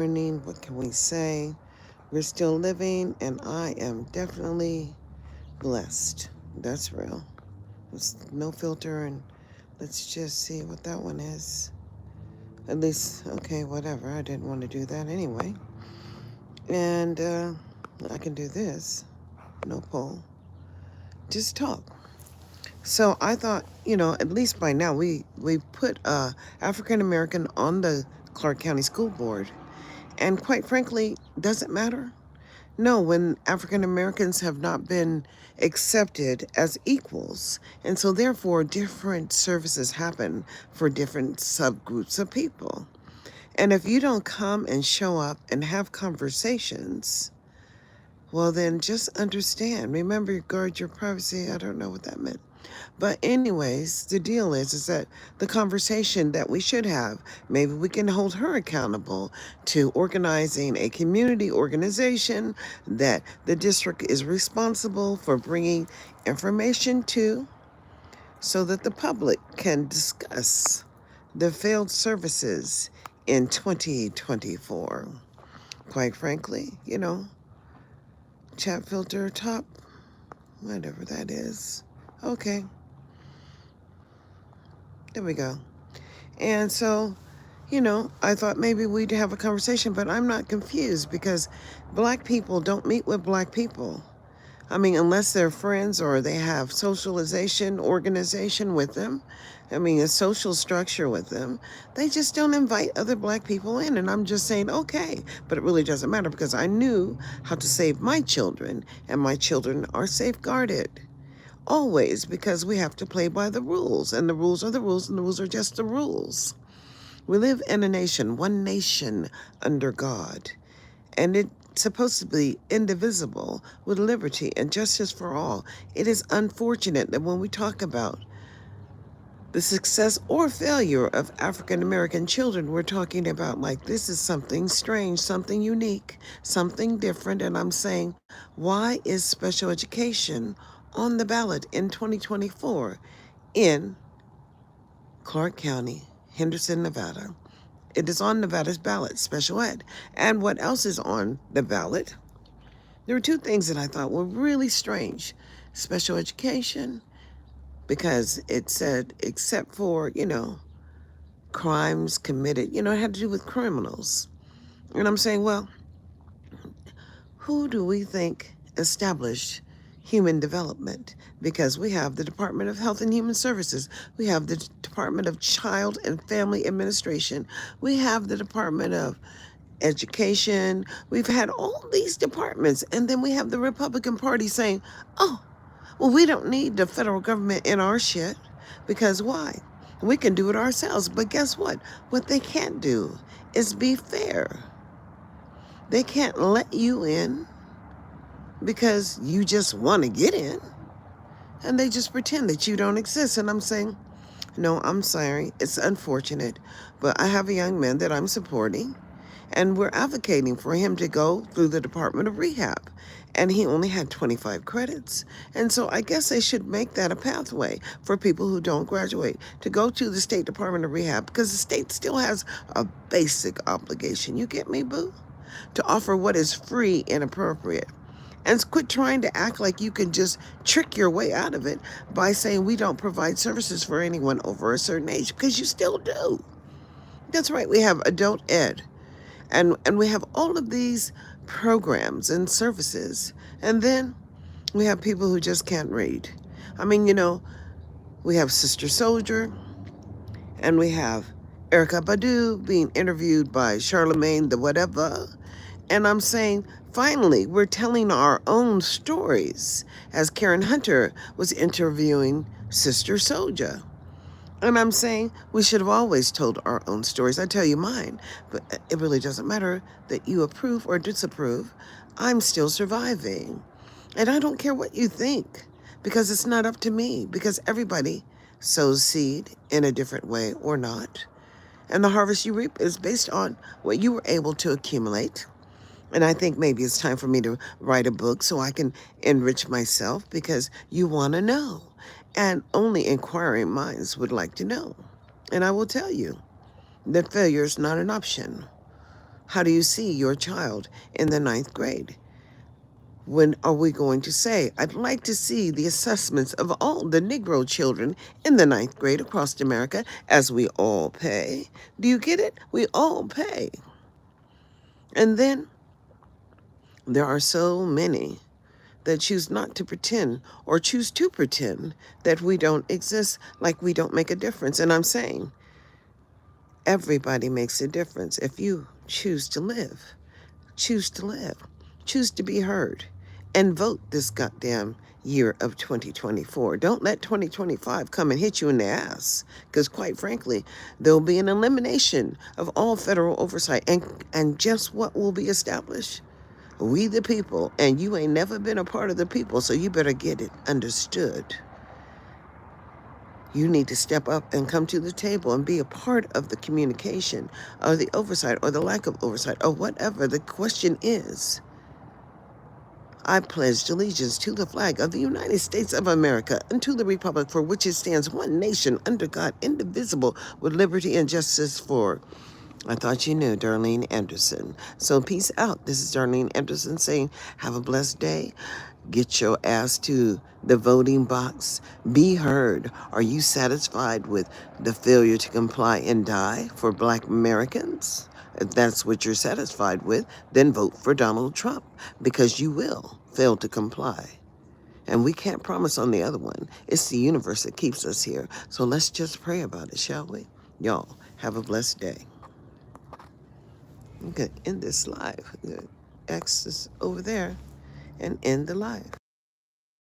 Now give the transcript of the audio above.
morning. What can we say? We're still living, and I am definitely blessed. That's real. There's no filter, and let's just see what that one is. At least, okay, whatever. I didn't want to do that anyway. And I can do this. No poll. Just talk. So I thought, at least by now we put African American on the Clark County School Board, and quite frankly, does it matter? No, when African Americans have not been accepted as equals, and so therefore different services happen for different subgroups of people. And if you don't come and show up and have conversations, well, then just understand. Remember, guard your privacy. I don't know what that meant. But anyways, the deal is that the conversation that we should have, maybe we can hold her accountable to organizing a community organization that the district is responsible for bringing information to, so that the public can discuss the failed services in 2024. Quite frankly, chat filter top, whatever that is. Okay, there we go. And so, I thought maybe we'd have a conversation, but I'm not confused because black people don't meet with black people. I mean, unless they're friends or they have socialization, organization with them. I mean, a social structure with them. They just don't invite other black people in. And I'm just saying, okay, but it really doesn't matter because I knew how to save my children, and my children are safeguarded. Always, because we have to play by the rules, and the rules are the rules, and the rules are just the rules. We live in a nation, one nation under God, and it's supposed to be indivisible with liberty and justice for all. It is unfortunate that when we talk about the success or failure of African American children, we're talking about like this is something strange, something unique, something different. And I'm saying, why is special education on the ballot in 2024 in Clark County, Henderson, Nevada? It is on Nevada's ballot, special ed. And what else is on the ballot? There were two things that I thought were really strange. Special education, because it said, except for, crimes committed, it had to do with criminals. And I'm saying, well, who do we think established human development? Because we have the Department of Health and Human Services. We have the Department of Child and Family Administration. We have the Department of Education. We've had all these departments. And then we have the Republican Party saying, oh, well, we don't need the federal government in our shit. Because why? We can do it ourselves. But guess what? What they can't do is be fair. They can't let you in because you just want to get in. And they just pretend that you don't exist. And I'm saying, no, I'm sorry. It's unfortunate. But I have a young man that I'm supporting, and we're advocating for him to go through the Department of Rehab. And he only had 25 credits. And so I guess they should make that a pathway for people who don't graduate to go to the State Department of Rehab, because the state still has a basic obligation. You get me, boo? To offer what is free and appropriate. And quit trying to act like you can just trick your way out of it by saying we don't provide services for anyone over a certain age, because you still do. That's right, we have adult ed. And we have all of these programs and services. And then we have people who just can't read. I mean, we have Sister Soldier, and we have Erica Badu being interviewed by Charlemagne the whatever. And I'm saying, finally, we're telling our own stories, as Karen Hunter was interviewing Sister Soldier. And I'm saying we should have always told our own stories. I tell you mine, but it really doesn't matter that you approve or disapprove. I'm still surviving. And I don't care what you think, because it's not up to me, because everybody sows seed in a different way or not. And the harvest you reap is based on what you were able to accumulate. And I think maybe it's time for me to write a book so I can enrich myself, because you want to know. And only inquiring minds would like to know. And I will tell you that failure is not an option. How do you see your child in the ninth grade? When are we going to say, I'd like to see the assessments of all the Negro children in the ninth grade across America as we all pay? Do you get it? We all pay. And then there are so many that choose not to pretend or choose to pretend that we don't exist, like we don't make a difference. And I'm saying everybody makes a difference if you choose to live. Choose to live, choose to be heard, and vote this goddamn year of 2024. Don't let 2025 come and hit you in the ass, because quite frankly, there'll be an elimination of all federal oversight. And just what will be established? We the people, and you ain't never been a part of the people, so you better get it understood. You need to step up and come to the table and be a part of the communication or the oversight or the lack of oversight or whatever the question is. I pledged allegiance to the flag of the United States of America and to the republic for which it stands, one nation under God, indivisible, with liberty and justice for. I thought you knew, Darlene Anderson. So peace out. This is Darlene Anderson saying, have a blessed day. Get your ass to the voting box. Be heard. Are you satisfied with the failure to comply and die for Black Americans? If that's what you're satisfied with, then vote for Donald Trump, because you will fail to comply. And we can't promise on the other one. It's the universe that keeps us here. So let's just pray about it, shall we? Y'all, have a blessed day. I'm going to end this live. X is over there and end the live.